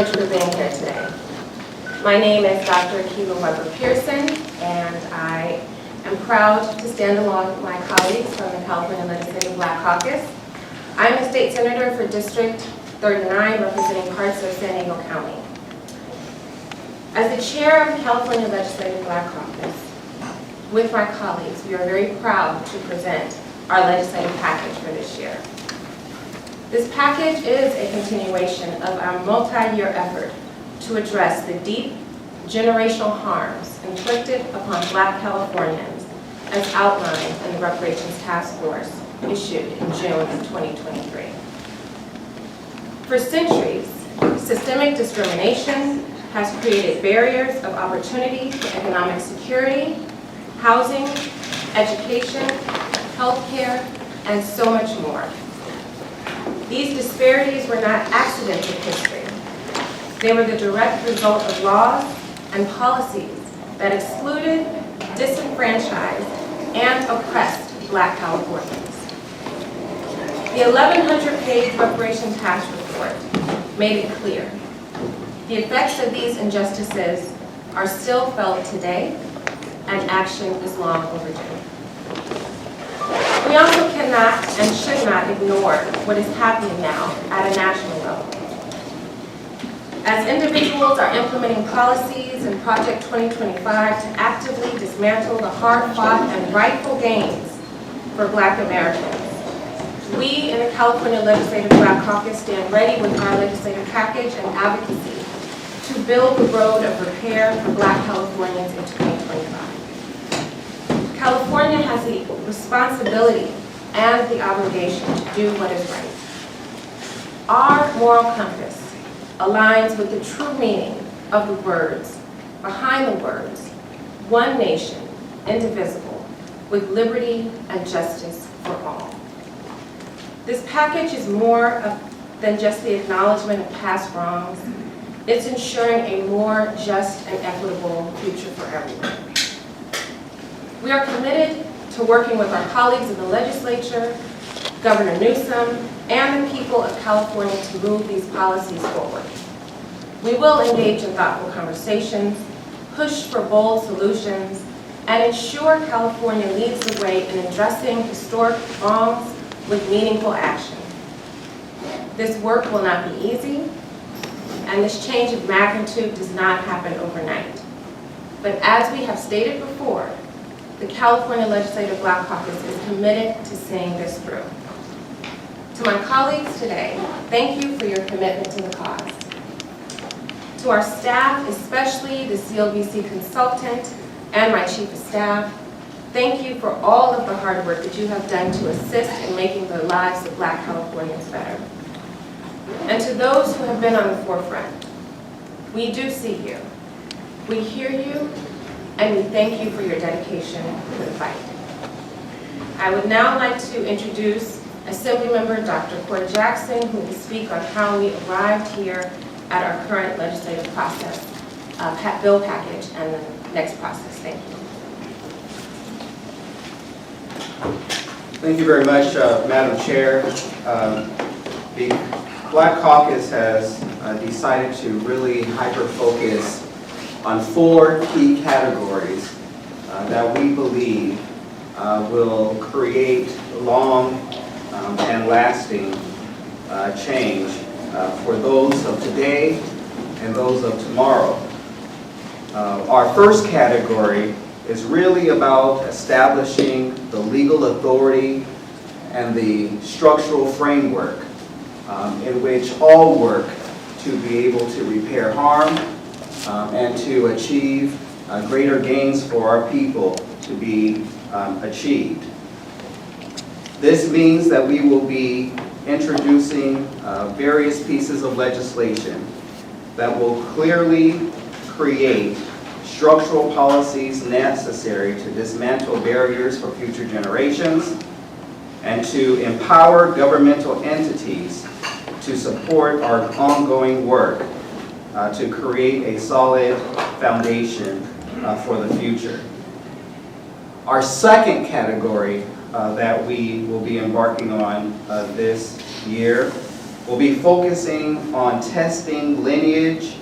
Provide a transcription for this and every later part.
much for being here today. My name is Dr. Akiva Weber-Pearson, and I am proud to stand along with my colleagues from the California Legislative Black Caucus. I'm a state senator for District 39, representing parts of San Diego County. As the chair of the California Legislative Black Caucus, with my colleagues, we are very proud to present our legislative package for this year. This package is a continuation of our multi-year effort to address the deep generational harms inflicted upon Black Californians as outlined in the Reparations Task Force issued in June of 2023. For centuries, systemic discrimination has created barriers of opportunity for economic security, housing, education, healthcare, and so much more. These disparities were not accidents of history. They were the direct result of laws and policies that excluded, disenfranchised, and oppressed Black Californians. The 1,100-page Reparations Task Report made it clear. The effects of these injustices are still felt today, and action is long overdue. We also cannot and should not ignore what is happening now at a national level. As individuals are implementing policies in Project 2025 to actively dismantle the hard-fought and rightful gains for Black Americans, we in the California Legislative Black Caucus stand ready with our legislative package and advocacy to build the road of repair for Black Californians in 2025. California has the responsibility and the obligation to do what is right. Our moral compass aligns with the true meaning of the words, behind the words, one nation, indivisible, with liberty and justice for all. This package is more than just the acknowledgement of past wrongs. It's ensuring a more just and equitable future for everyone. We are committed to working with our colleagues in the legislature, Governor Newsom, and the people of California to move these policies forward. We will engage in thoughtful conversations, push for bold solutions, and ensure California leads the way in addressing historic wrongs with meaningful action. This work will not be easy, and this change of magnitude does not happen overnight. But as we have stated before, the California Legislative Black Caucus is committed to seeing this through. To my colleagues today, thank you for your commitment to the cause. To our staff, especially the CLBC consultant and my chief of staff, thank you for all of the hard work that you have done to assist in making the lives of Black Californians better. And to those who have been on the forefront, we do see you, we hear you, and we thank you for your dedication to the fight. I would now like to introduce Assemblymember Dr. Cora Jackson, who will speak on how we arrived here at our current legislative process, bill package, and the next process. Thank you. Thank you very much, Madam Chair. The Black Caucus has decided to really hyper-focus on 4 key categories that we believe will create long and lasting change for those of today and those of tomorrow. Our first category is really about establishing the legal authority and the structural framework in which all work to be able to repair harm and to achieve greater gains for our people to be achieved. This means that we will be introducing various pieces of legislation that will clearly create structural policies necessary to dismantle barriers for future generations and to empower governmental entities to support our ongoing work to create a solid foundation for the future. Our second category that we will be embarking on this year will be focusing on testing lineage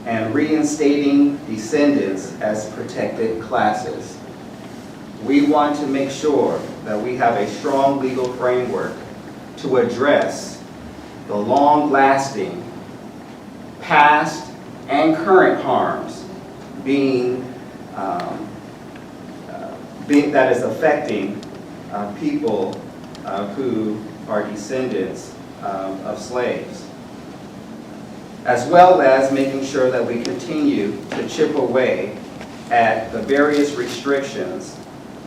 and reinstating descendants as protected classes. We want to make sure that we have a strong legal framework to address the long-lasting past and current harms that is affecting people who are descendants of slaves, as well as making sure that we continue to chip away at the various restrictions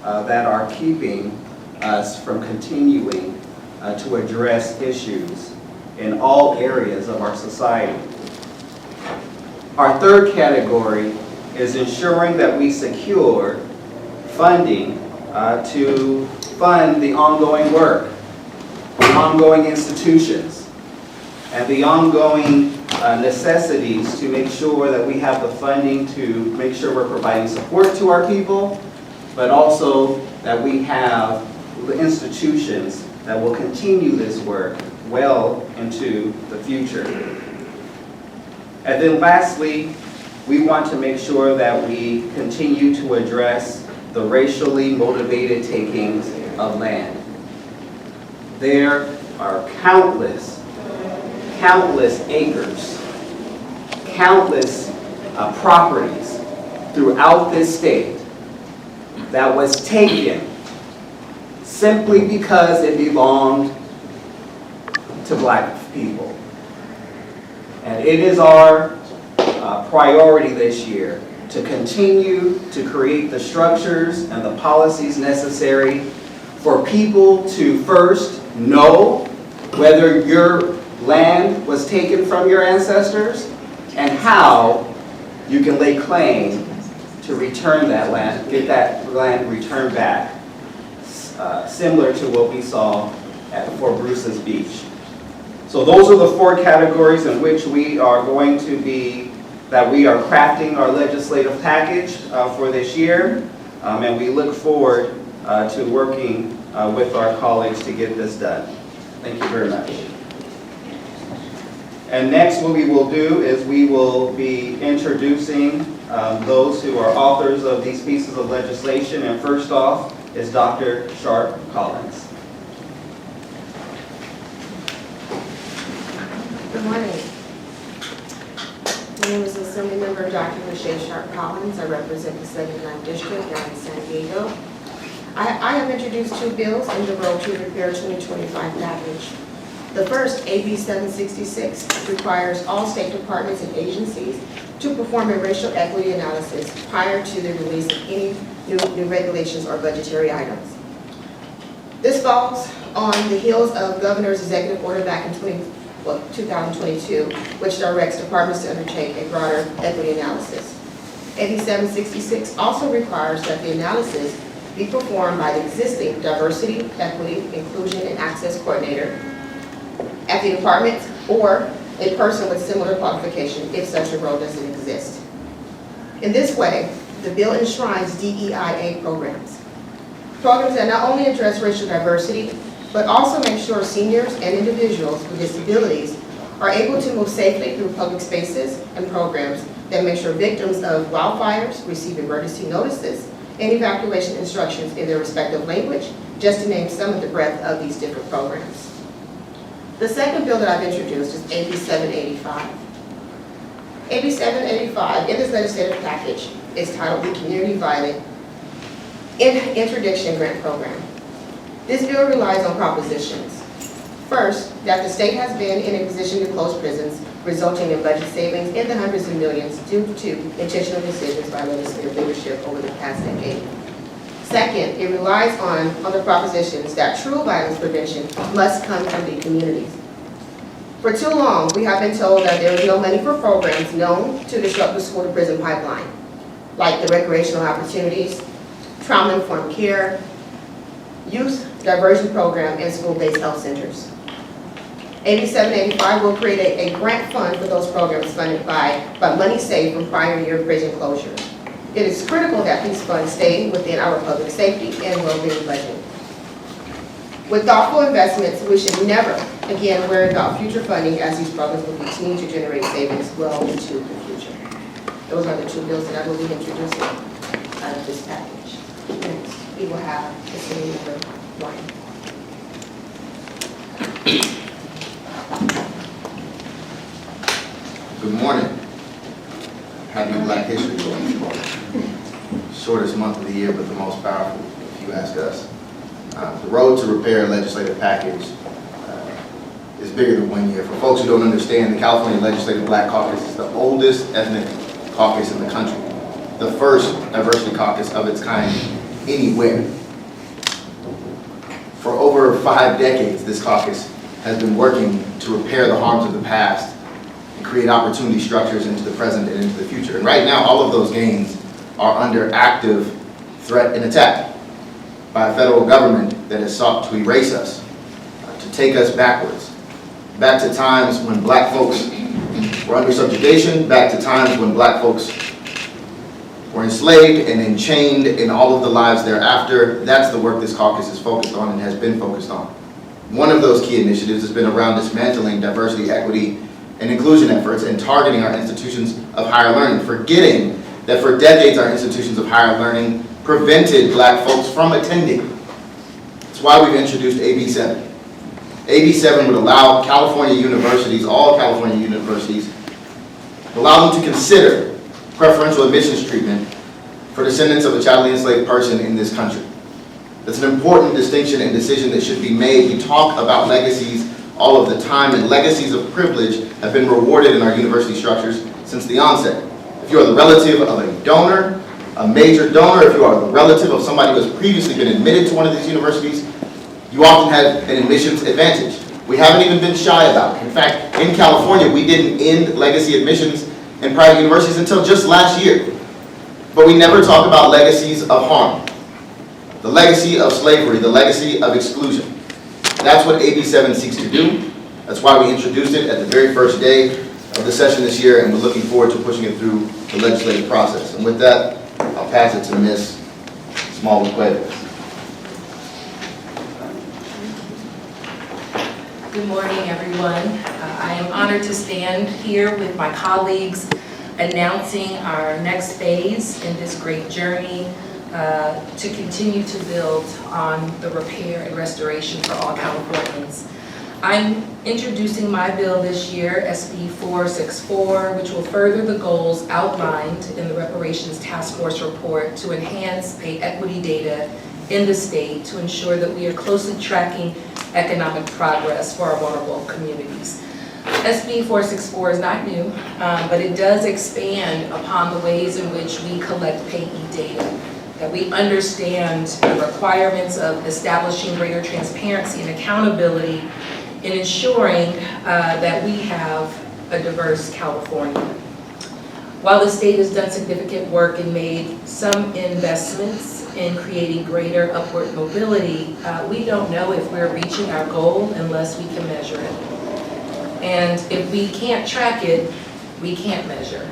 that are keeping us from continuing to address issues in all areas of our society. Our third category is ensuring that we secure funding to fund the ongoing work, the ongoing institutions, and the ongoing necessities to make sure that we have the funding to make sure we're providing support to our people, but also that we have the institutions that will continue this work well into the future. And then lastly, we want to make sure that we continue to address the racially motivated takings of land. There are countless acres, countless properties throughout this state that was taken simply because it belonged to black people. And it is our priority this year to continue to create the structures and the policies necessary for people to first know whether your land was taken from your ancestors and how you can lay claim to return that land, get that land returned back, similar to what we saw at Fort Bruce's Beach. So those are the four categories in which we are going to be, that we are crafting our legislative package for this year, and we look forward to working with our colleagues to get this done. Thank you very much. And next what we will do is we will be introducing those who are authors of these pieces of legislation, and first off is Dr. Sharp Collins. Good morning. My name is Assembly Member Dr. Michelle Sharp Collins. I represent the 79th District here in San Diego. I have introduced two bills in the Road to Repair 2025 package. The first, AB 766, requires all state departments and agencies to perform a racial equity analysis prior to the release of any new regulations or budgetary items. This falls on the heels of Governor's executive order back in 2022, which directs departments to undertake a broader equity analysis. AB 766 also requires that the analysis be performed by the existing Diversity, Equity, Inclusion, and Access Coordinator at the department or a person with similar qualification if such a role doesn't exist. In this way, the bill enshrines DEIA programs. Programs that not only address racial diversity, but also make sure seniors and individuals with disabilities are able to move safely through public spaces and programs that make sure victims of wildfires receive emergency notices and evacuation instructions in their respective language, just to name some of the breadth of these different programs. The second bill that I've introduced is AB 785. AB 785 in this legislative package is titled the Community Violent Interdiction Grant Program. This bill relies on propositions. First, that the state has been in a position to close prisons, resulting in budget savings in the hundreds of millions due to intentional decisions by legislative leadership over the past decade. Second, it relies on the propositions that true violence prevention must come from the communities. For too long, we have been told that there is no money for programs known to disrupt the school-to-prison pipeline, like the recreational opportunities, trauma-informed care, youth diversion program, and school-based health centers. AB 785 will create a grant fund for those programs funded by money saved from prior year prison closures. It is critical that these funds stay within our public safety and well-being budget. With thoughtful investments, we should never Again, worried about future funding as these programs will continue to generate savings well into the future. Those are the two bills that I will be introducing out of this package. Next, we will have Assembly Member White. Good morning. Happy Black History Month. Shortest month of the year, but the most powerful, if you ask us. The road to repair a legislative package is bigger than 1 year. For folks who don't understand, the California Legislative Black Caucus is the oldest ethnic caucus in the country, the first diversity caucus of its kind anywhere. For over 5 decades, this caucus has been working to repair the harms of the past and create opportunity structures into the present and into the future. And right now, all of those gains are under active threat and attack by a federal government that has sought to erase us, to take us backwards, back to times when black folks were under subjugation, back to times when black folks were enslaved and enchained in all of the lives thereafter. That's the work this caucus is focused on and has been focused on. One of those key initiatives has been around dismantling diversity, equity, and inclusion efforts and targeting our institutions of higher learning, forgetting that for decades our institutions of higher learning prevented black folks from attending. That's why we've introduced AB 7. AB 7 would allow California universities, all California universities, allow them to consider preferential admissions treatment for descendants of a chattelly enslaved person in this country. That's an important distinction and decision that should be made. We talk about legacies all of the time, and legacies of privilege have been rewarded in our university structures since the onset. If you are the relative of a donor, a major donor, if you are the relative of somebody who has previously been admitted to one of these universities, you often have an admissions advantage. We haven't even been shy about it. In fact, in California, we didn't end legacy admissions in private universities until just last year. But we never talk about legacies of harm. The legacy of slavery, the legacy of exclusion. That's what AB 7 seeks to do. That's why we introduced it at the very first day of the session this year, and we're looking forward to pushing it through the legislative process. And with that, I'll pass it to Ms. Small-Cuevas. Good morning, everyone. I am honored to stand here with my colleagues announcing our next phase in this great journey to continue to build on the repair and restoration for all Californians. I'm introducing my bill this year, SB 464, which will further the goals outlined in the Reparations Task Force report to enhance pay equity data in the state to ensure that we are closely tracking economic progress for our vulnerable communities. SB 464 is not new, but it does expand upon the ways in which we collect payee data, that we understand the requirements of establishing greater transparency and accountability in ensuring that we have a diverse California. While the state has done significant work and made some investments in creating greater upward mobility, we don't know if we're reaching our goal unless we can measure it. And if we can't track it, we can't measure.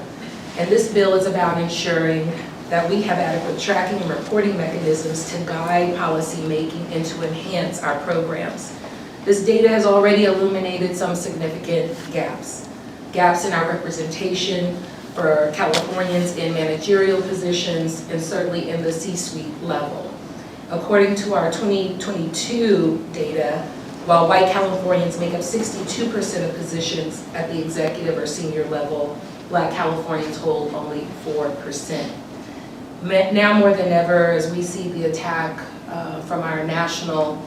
And this bill is about ensuring that we have adequate tracking and reporting mechanisms to guide policy making and to enhance our programs. This data has already illuminated some significant gaps. Gaps in our representation for Californians in managerial positions and certainly in the C-suite level. According to our 2022 data, while white Californians make up 62% of positions at the executive or senior level, Black Californians hold only 4%. Now more than ever, as we see the attack from our national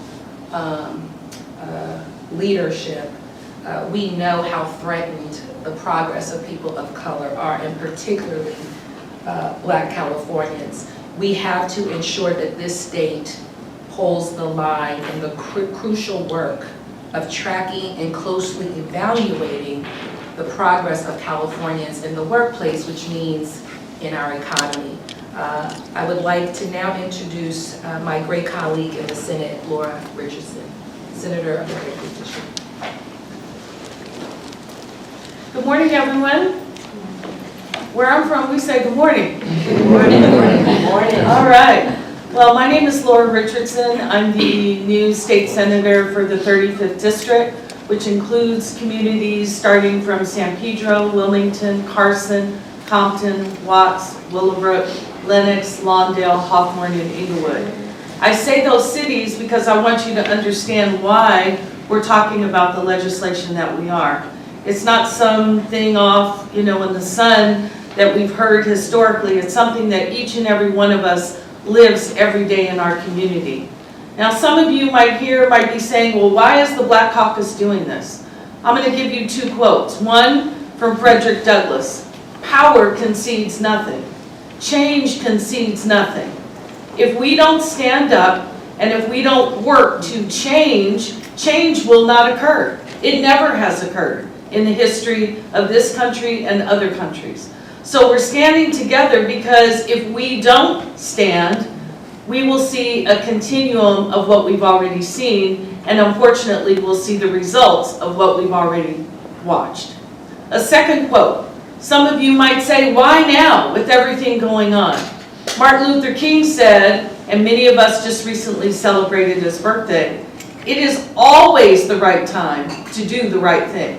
leadership, we know how threatened the progress of people of color are, and particularly Black Californians. We have to ensure that this state holds the line in the crucial work of tracking and closely evaluating the progress of Californians in the workplace, which means in our economy. I would like to now introduce my great colleague in the Senate, Laura Richardson, Senator of the 35th District. Good morning, everyone. Where I'm from, we say good morning. Good morning. Good morning. All right. Well, my name is Laura Richardson. I'm the new state senator for the 35th District. which includes communities starting from San Pedro, Wilmington, Carson, Compton, Watts, Willowbrook, Lenox, Lawndale, Hawthorne, and Inglewood. I say those cities because I want you to understand why we're talking about the legislation that we are. It's not something off, in the sun that we've heard historically. It's something that each and every one of us lives every day in our community. Now, some of you might be saying, well, why is the Black Caucus doing this? I'm going to give you 2 quotes. One from Frederick Douglass: power concedes nothing. Change concedes nothing. If we don't stand up and if we don't work to change, change will not occur. It never has occurred in the history of this country and other countries. So we're standing together because if we don't stand, we will see a continuum of what we've already seen, and unfortunately we'll see the results of what we've already watched. A second quote. Some of you might say, why now with everything going on? Martin Luther King said, and many of us just recently celebrated his birthday, it is always the right time to do the right thing.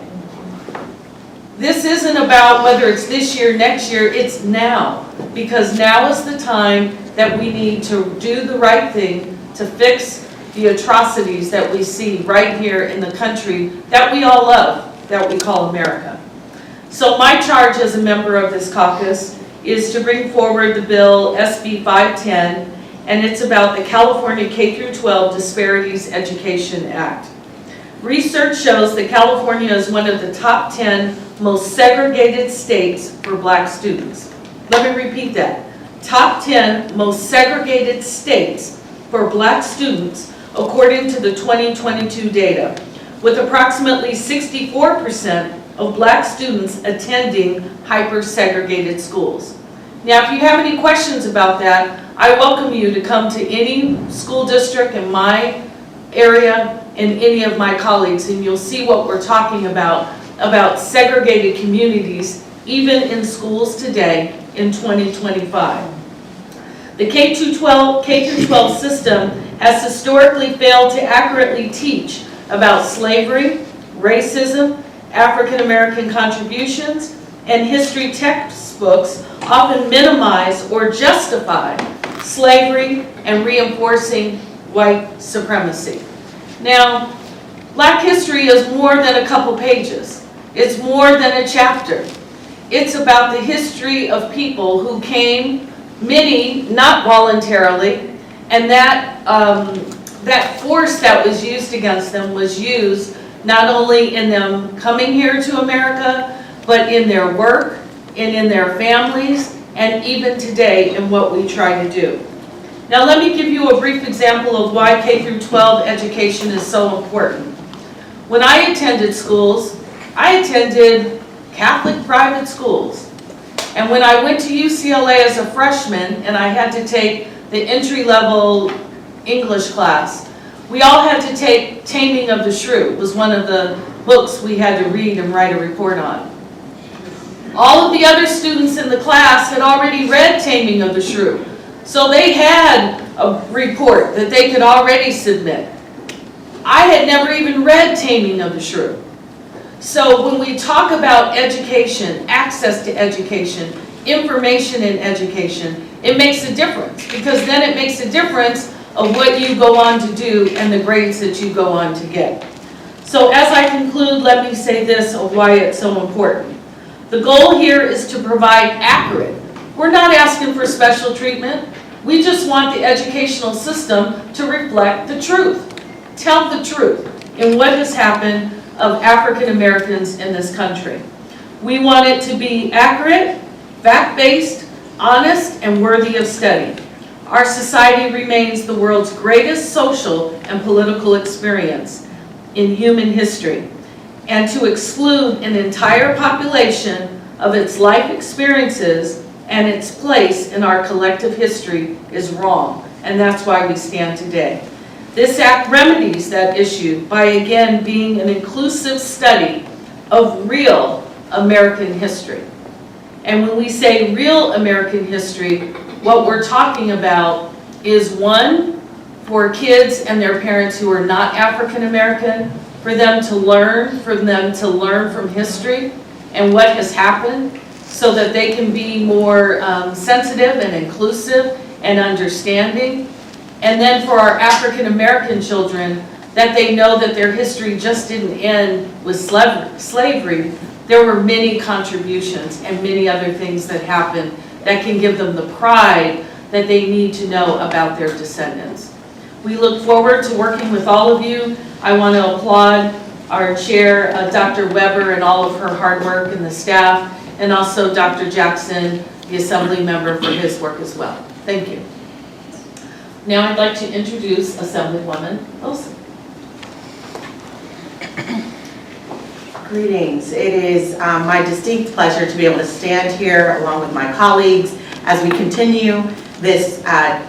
This isn't about whether it's this year, next year, it's now. Because now is the time that we need to do the right thing to fix the atrocities that we see right here in the country that we all love, that we call America. So my charge as a member of this caucus is to bring forward the bill SB 510, and it's about the California K-12 Disparities Education Act. Research shows that California is one of the top 10 most segregated states for Black students. Let me repeat that. Top 10 most segregated states for Black students according to the 2022 data, with approximately 64% of Black students attending hyper-segregated schools. Now, if you have any questions about that, I welcome you to come to any school district in my area and any of my colleagues, and you'll see what we're talking about segregated communities, even in schools today in 2025. The K-12 system has historically failed to accurately teach about slavery, racism, African American contributions, and history textbooks often minimize or justify slavery and reinforcing white supremacy. Now, Black history is more than a couple pages. It's more than a chapter. It's about the history of people who came, many not voluntarily, and that force that was used against them was used not only in them coming here to America, but in their work and in their families, and even today in what we try to do. Now let me give you a brief example of why K-12 education is so important. When I attended schools, I attended Catholic private schools. And when I went to UCLA as a freshman and I had to take the entry-level English class, we all had to take Taming of the Shrew. It was one of the books we had to read and write a report on. All of the other students in the class had already read Taming of the Shrew, so they had a report that they could already submit. I had never even read Taming of the Shrew. So when we talk about education, access to education, information in education, it makes a difference, because then it makes a difference of what you go on to do and the grades that you go on to get. So as I conclude, let me say this of why it's so important. The goal here is to provide accurate. We're not asking for special treatment. We just want the educational system to reflect the truth. Tell the truth in what has happened of African Americans in this country. We want it to be accurate, fact-based, honest, and worthy of study. Our society remains the world's greatest social and political experience in human history. And to exclude an entire population of its life experiences and its place in our collective history is wrong. And that's why we stand today. This act remedies that issue by again being an inclusive study of real American history. And when we say real American history, what we're talking about is, one, for kids and their parents who are not African American, for them to learn from history and what has happened so that they can be more sensitive and inclusive and understanding. And then for our African American children, that they know that their history just didn't end with slavery. There were many contributions and many other things that happened that can give them the pride that they need to know about their descendants. We look forward to working with all of you. I want to applaud our chair, Dr. Weber, and all of her hard work and the staff, and also Dr. Jackson, the assembly member, for his work as well. Thank you. Now I'd like to introduce Assemblywoman Wilson. Greetings. It is my distinct pleasure to be able to stand here along with my colleagues as we continue this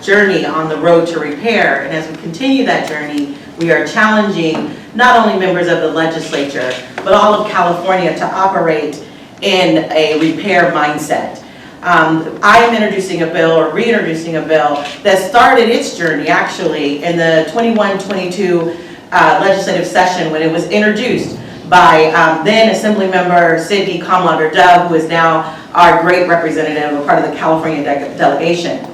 journey on the road to repair. And as we continue that journey, we are challenging not only members of the legislature, but all of California to operate in a repair mindset. I am introducing a bill, or reintroducing a bill, that started its journey actually in the 21-22 legislative session when it was introduced by then Assemblymember Sidney Kamlager-Dove, who is now our great representative, a part of the California delegation.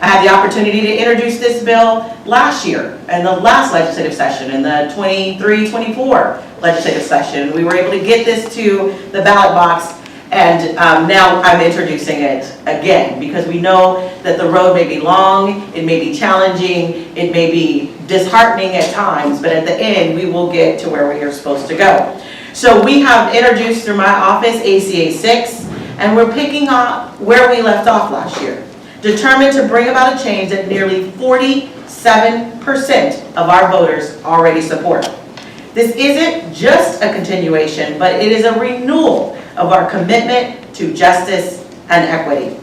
I had the opportunity to introduce this bill last year in the last legislative session, in the 23-24 legislative session. We were able to get this to the ballot box, and now I'm introducing it again because we know that the road may be long, it may be challenging, it may be disheartening at times, but at the end we will get to where we are supposed to go. So we have introduced through my office ACA 6, and we're picking up where we left off last year, determined to bring about a change that nearly 47% of our voters already support. This isn't just a continuation, but it is a renewal of our commitment to justice and equity.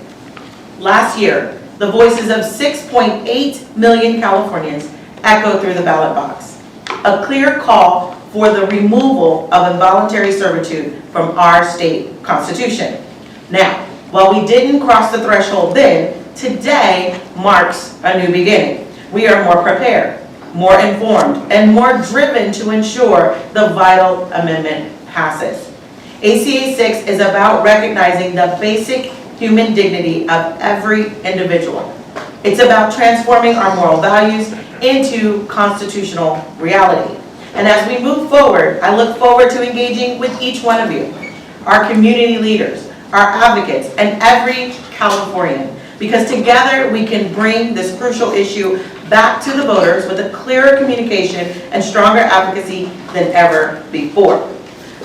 Last year, the voices of 6.8 million Californians echoed through the ballot box, a clear call for the removal of involuntary servitude from our state constitution. Now, while we didn't cross the threshold then, today marks a new beginning. We are more prepared, more informed, and more driven to ensure the vital amendment passes. ACA 6 is about recognizing the basic human dignity of every individual. It's about transforming our moral values into constitutional reality. And as we move forward, I look forward to engaging with each one of you, our community leaders, our advocates, and every Californian, because together we can bring this crucial issue back to the voters with a clearer communication and stronger advocacy than ever before.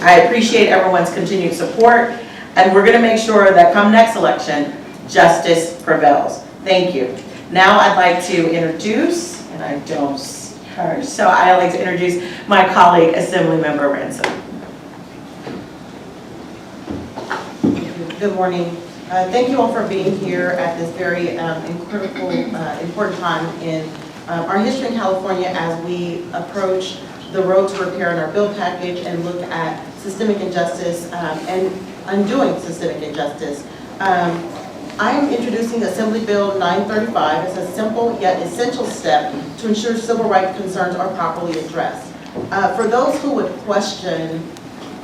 I appreciate everyone's continued support, and we're going to make sure that come next election, justice prevails. Thank you. Now I'd like to introduce, and I don't see her, so I'd like to introduce my colleague, Assemblymember Ransom. Good morning. Thank you all for being here at this very critical, important time in our history in California as we approach the road to repair in our bill package and look at systemic injustice and undoing systemic injustice. I am introducing Assembly Bill 935 as a simple yet essential step to ensure civil rights concerns are properly addressed. For those who would question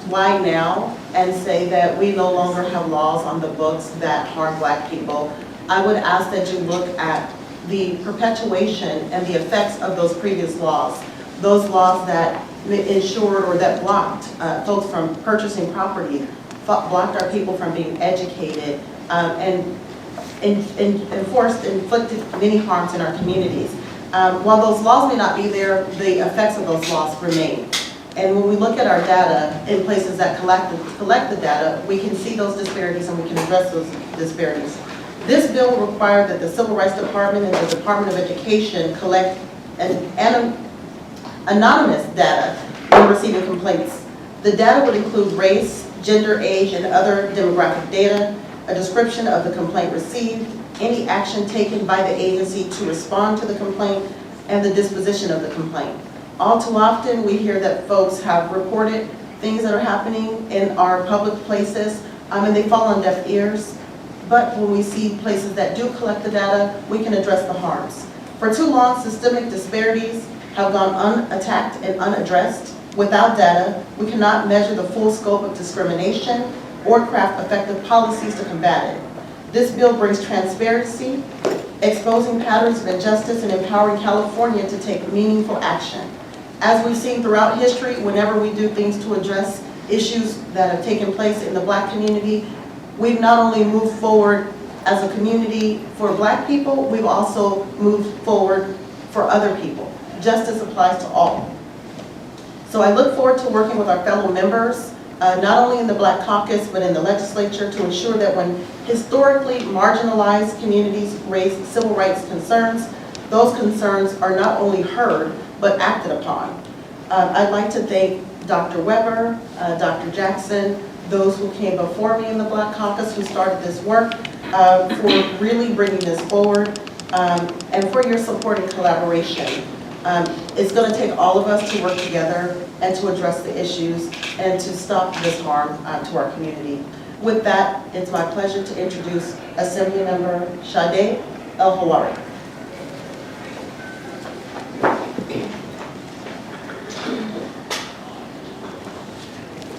why now and say that we no longer have laws on the books that harm Black people, I would ask that you look at the perpetuation and the effects of those previous laws. Those laws that ensured or that blocked folks from purchasing property, blocked our people from being educated, and inflicted many harms in our communities. While those laws may not be there, the effects of those laws remain. And when we look at our data in places that collect the data, we can see those disparities and we can address those disparities. This bill will require that the Civil Rights Department and the Department of Education collect anonymous data when receiving complaints. The data would include race, gender, age, and other demographic data, a description of the complaint received, any action taken by the agency to respond to the complaint, and the disposition of the complaint. All too often, we hear that folks have reported things that are happening in our public places, and they fall on deaf ears. But when we see places that do collect the data, we can address the harms. For too long, systemic disparities have gone unattacked and unaddressed. Without data, we cannot measure the full scope of discrimination or craft effective policies to combat it. This bill brings transparency, exposing patterns of injustice, and empowering California to take meaningful action. As we've seen throughout history, whenever we do things to address issues that have taken place in the Black community, we've not only moved forward as a community for Black people, we've also moved forward for other people. Justice applies to all. So I look forward to working with our fellow members, not only in the Black Caucus, but in the legislature, to ensure that when historically marginalized communities raise civil rights concerns, those concerns are not only heard, but acted upon. I'd like to thank Dr. Weber, Dr. Jackson, those who came before me in the Black Caucus who started this work, for really bringing this forward, and for your support and collaboration. It's going to take all of us to work together and to address the issues and to stop this harm to our community. With that, it's my pleasure to introduce Assemblymember Sade El-Hawari.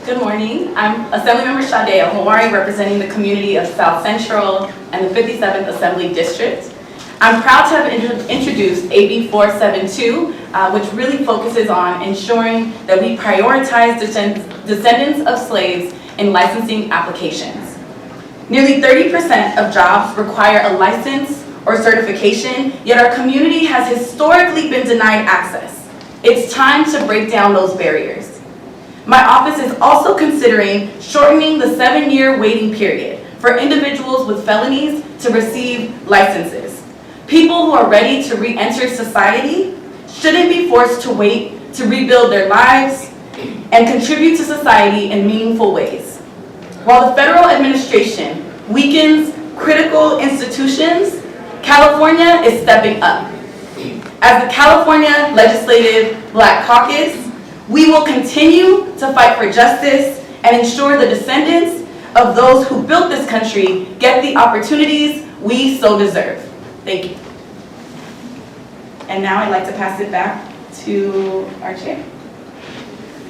Good morning. I'm Assemblymember Sade El-Hawari, representing the community of South Central and the 57th Assembly District. I'm proud to have introduced AB 472, which really focuses on ensuring that we prioritize descendants of slaves in licensing applications. Nearly 30% of jobs require a license or certification, yet our community has historically been denied access. It's time to break down those barriers. My office is also considering shortening the 7-year waiting period for individuals with felonies to receive licenses. People who are ready to re-enter society shouldn't be forced to wait to rebuild their lives and contribute to society in meaningful ways. While the federal administration weakens critical institutions, California is stepping up. As the California Legislative Black Caucus, we will continue to fight for justice and ensure the descendants of those who built this country get the opportunities we so deserve. Thank you. And now I'd like to pass it back to our chair,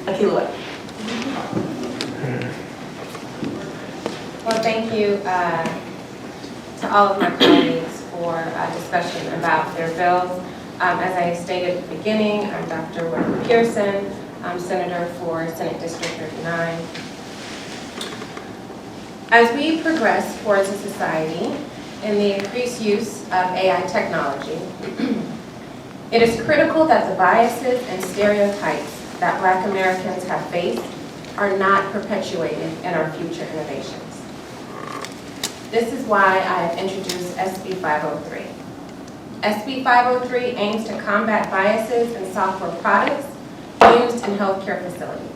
Akila Webb. Well, thank you to all of my colleagues for discussion about their bills. As I stated at the beginning, I'm Dr. Weber Pearson. I'm Senator for Senate District 39. As we progress towards a society in the increased use of AI technology, it is critical that the biases and stereotypes that Black Americans have faced are not perpetuated in our future innovations. This is why I have introduced SB 503. SB 503 aims to combat biases in software products used in healthcare facilities.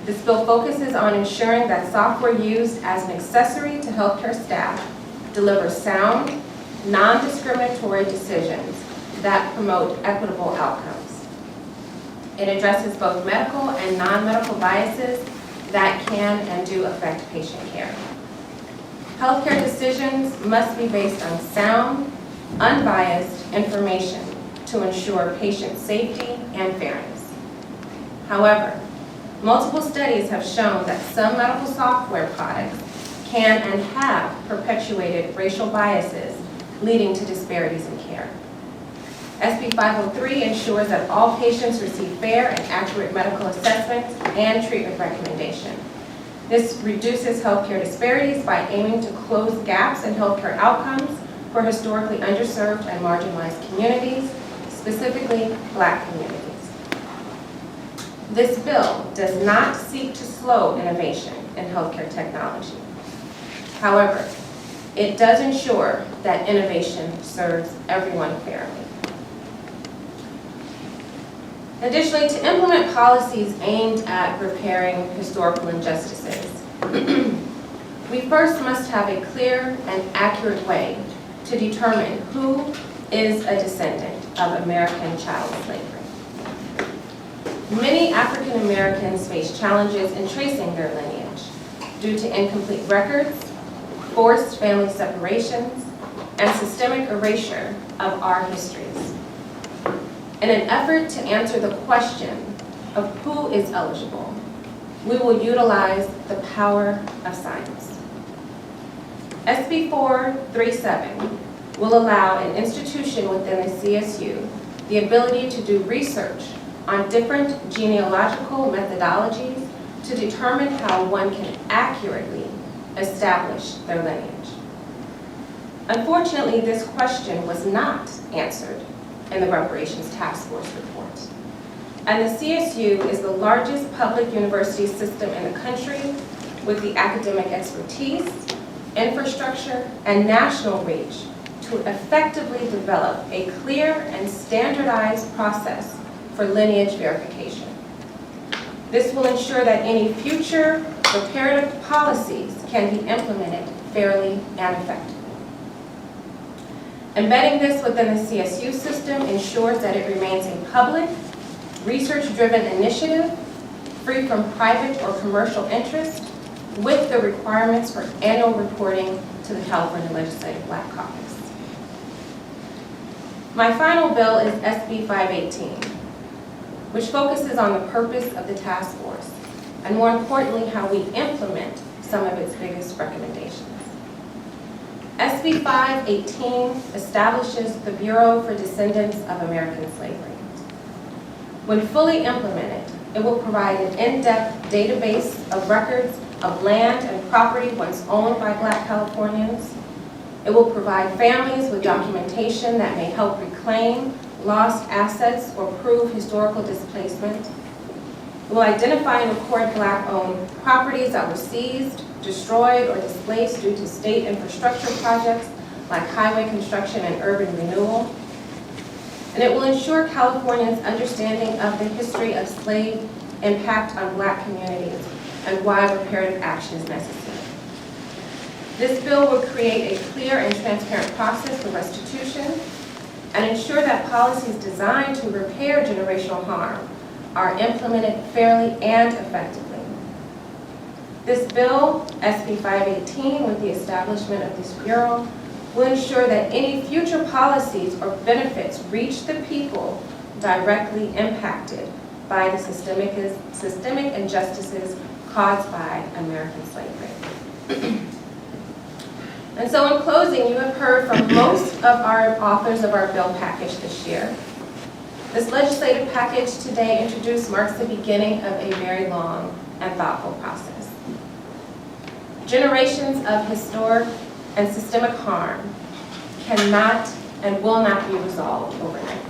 This bill focuses on ensuring that software used as an accessory to healthcare staff delivers sound, non-discriminatory decisions that promote equitable outcomes. It addresses both medical and non-medical biases that can and do affect patient care. Healthcare decisions must be based on sound, unbiased information to ensure patient safety and fairness. However, multiple studies have shown that some medical software products can and have perpetuated racial biases, leading to disparities in care. SB 503 ensures that all patients receive fair and accurate medical assessments and treatment recommendation. This reduces healthcare disparities by aiming to close gaps in healthcare outcomes for historically underserved and marginalized communities, specifically Black communities. This bill does not seek to slow innovation in healthcare technology. However, it does ensure that innovation serves everyone fairly. Additionally, to implement policies aimed at repairing historical injustices, we first must have a clear and accurate way to determine who is a descendant of American child slavery. Many African Americans face challenges in tracing their lineage due to incomplete records, forced family separations, and systemic erasure of our histories. In an effort to answer the question, of who is eligible, we will utilize the power of science. SB 437 will allow an institution within the CSU the ability to do research on different genealogical methodologies to determine how one can accurately establish their lineage. Unfortunately, this question was not answered in the Reparations Task Force report. And the CSU is the largest public university system in the country with the academic expertise, infrastructure, and national reach to effectively develop a clear and standardized process for lineage verification. This will ensure that any future reparative policies can be implemented fairly and effectively. Embedding this within the CSU system ensures that it remains a public, research-driven initiative, free from private or commercial interest, with the requirements for annual reporting to the California Legislative Black Caucus. My final bill is SB 518, which focuses on the purpose of the task force, and more importantly, how we implement some of its biggest recommendations. SB 518 establishes the Bureau for Descendants of American Slavery. When fully implemented, it will provide an in-depth database of records of land and property once owned by Black Californians. It will provide families with documentation that may help reclaim lost assets or prove historical displacement. It will identify and record Black-owned properties that were seized, destroyed, or displaced due to state infrastructure projects like highway construction and urban renewal. And it will ensure Californians' understanding of the history of slave impact on Black communities and why reparative action is necessary. This bill will create a clear and transparent process for restitution and ensure that policies designed to repair generational harm are implemented fairly and effectively. This bill, SB 518, with the establishment of this bureau, will ensure that any future policies or benefits reach the people directly impacted by the systemic injustices caused by American slavery. And so in closing, you have heard from most of our authors of our bill package this year. This legislative package today introduced marks the beginning of a very long and thoughtful process. Generations of historic and systemic harm cannot and will not be resolved overnight.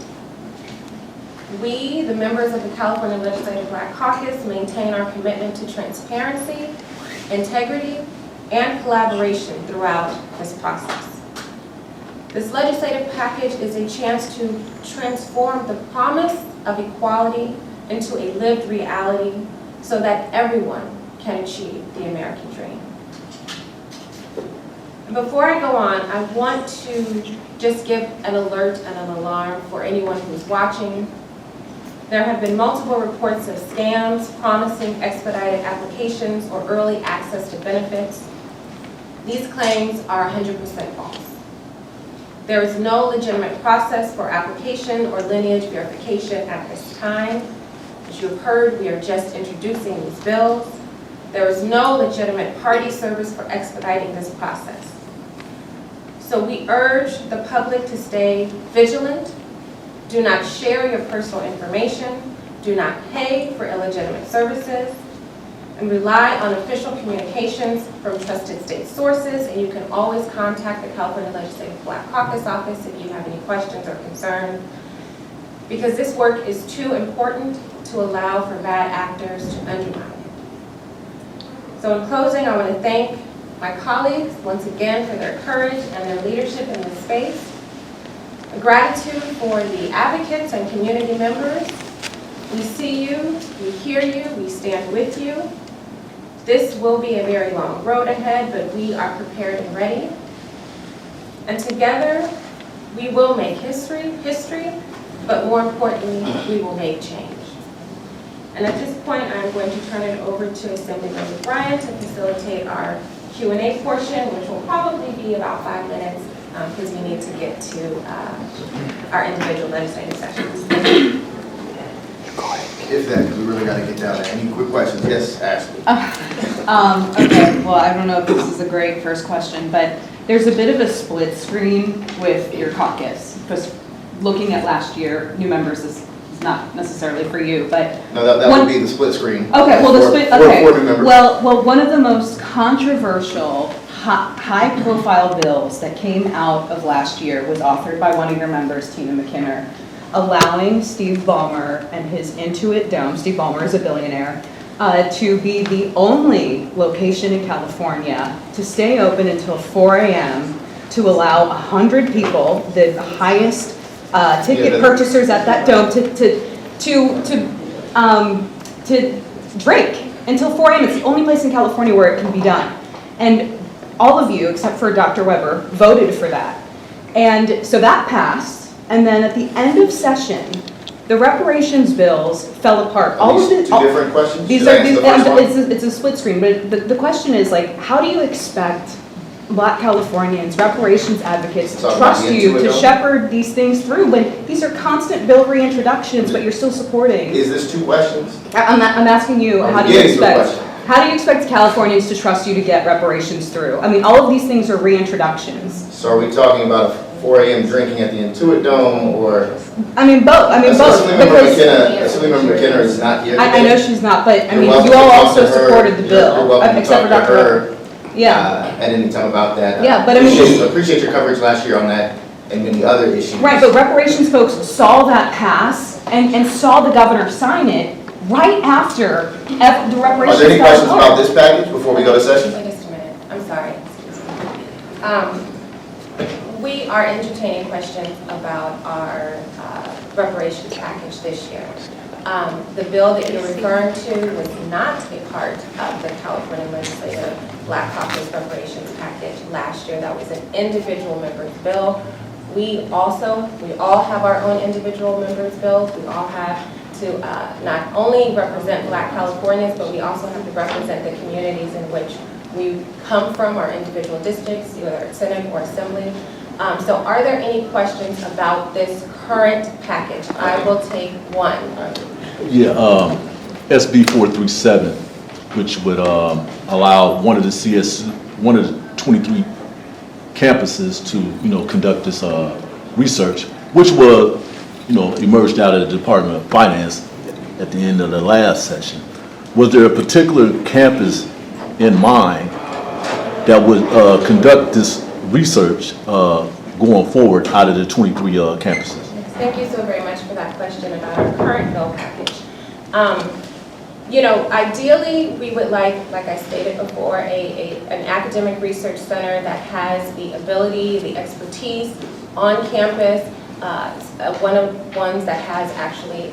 We, the members of the California Legislative Black Caucus, maintain our commitment to transparency, integrity, and collaboration throughout this process. This legislative package is a chance to transform the promise of equality into a lived reality so that everyone can achieve the American dream. And before I go on, I want to just give an alert and an alarm for anyone who's watching. There have been multiple reports of scams promising expedited applications or early access to benefits. These claims are 100% false. There is no legitimate process for application or lineage verification at this time. As you have heard, we are just introducing these bills. There is no legitimate party service for expediting this process. So we urge the public to stay vigilant. Do not share your personal information. Do not pay for illegitimate services. And rely on official communications from trusted state sources. And you can always contact the California Legislative Black Caucus office if you have any questions or concerns. Because this work is too important to allow for bad actors to undermine it. So in closing, I want to thank my colleagues once again for their courage and their leadership in this space. A gratitude for the advocates and community members. We see you, we hear you, we stand with you. This will be a very long road ahead, but we are prepared and ready. And together, we will make history, but more importantly, we will make change. And at this point, I'm going to turn it over to Assemblymember Bryant to facilitate our Q&A portion, which will probably be about 5 minutes because we need to get to our individual legislative sessions. Go ahead. if that, because we really got to get down there. Any quick questions? Yes, Ashley. Okay, well, I don't know if this is a great first question, but there's a bit of a split screen with your caucus. Because looking at last year, new members is not necessarily for you, but. No, that would be the split screen. Okay, well, the split, okay. For new members. Well, one of the most controversial, high-profile bills that came out of last year was authored by one of your members, Tina McKinnon, allowing Steve Ballmer and his Intuit Dome, Steve Ballmer is a billionaire, to be the only location in California to stay open until 4 a.m. to allow 100 people, the highest ticket purchasers at that dome, to drink until 4 a.m. It's the only place in California where it can be done. And all of you, except for Dr. Weber, voted for that. And so that passed. And then at the end of session, the reparations bills fell apart. All of these two different questions? These are it's a split screen, but the question is, like, how do you expect Black Californians, reparations advocates to trust you to shepherd these things through when these are constant bill reintroductions, but you're still supporting? Is this two questions? I'm asking you, how do you expect Californians to trust you to get reparations through? I mean, all of these things are reintroductions. So are we talking about 4 a.m. drinking at the Intuit Dome, or? I mean, both. Assuming McKenna is not here today. I know she's not, but I mean, you all also supported the bill, You're welcome to except for talk to Dr. her. Yeah. At any time about that. Yeah, but I mean, appreciate your coverage last year on that and many other issues. right, but reparations folks saw that pass and saw the governor sign it right after the reparations. Are there any questions about this package before we go to session? Wait just a minute, I'm sorry. We are entertaining questions about our reparations package this year. The bill that you're referring to was not a part of the California Legislative Black Caucus reparations package last year. That was an individual member's bill. We all have our own individual members' bills. We all have to not only represent Black Californians, but we also have to represent the communities in which we come from, our individual districts, whether it's Senate or Assembly. So are there any questions about this current package? I will take one. Yeah, SB 437, which would allow one of the 23 campuses to, conduct this research, which was, emerged out of the Department of Finance at the end of the last session. Was there a particular campus in mind that would conduct this research going forward out of the 23 campuses? Thank you so very much for that question about our current bill package. Ideally, we would like I stated before, an academic research center that has the ability, the expertise on campus, one of the ones that has actually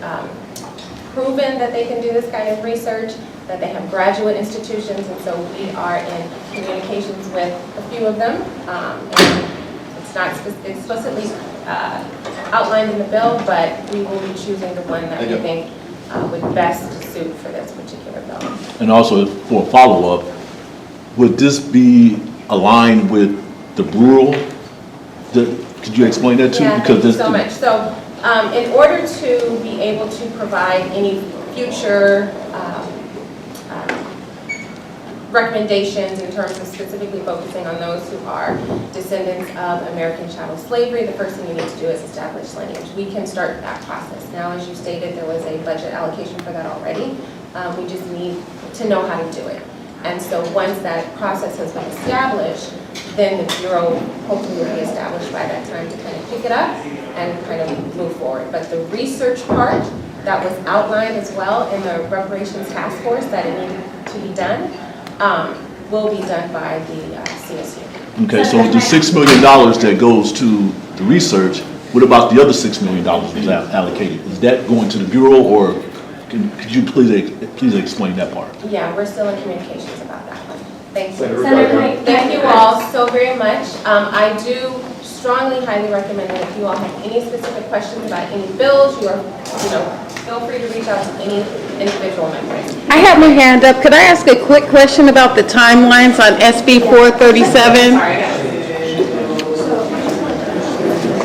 proven that they can do this kind of research, that they have graduate institutions, and so we are in communications with a few of them. And it's not explicitly outlined in the bill, but we will be choosing the one that we think would best suit for this particular bill. And also, for a follow-up, would this be aligned with the rural? Could you explain that too? Yeah, thank you so much. So, in order to be able to provide any future recommendations in terms of specifically focusing on those who are descendants of American chattel slavery, the first thing you need to do is establish lineage. We can start that process. Now, as you stated, there was a budget allocation for that already. We just need to know how to do it. And so once that process has been established, then the Bureau hopefully will be established by that time to kind of pick it up and kind of move forward. But the research part that was outlined as well in the reparations task force that it needed to be done, will be done by the CSU. Okay, so the $6 million that goes to the research, what about the other $6 million was allocated? Is that going to the Bureau, or could you please explain that part? Yeah, we're still in communications about that one. Thanks. Senator, Thank you all so very much. I do strongly, highly recommend that if you all have any specific questions about any bills, feel free to reach out to any individual members. I have my hand up. Could I ask a quick question about the timelines on SB 437? Sorry, I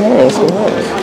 got you.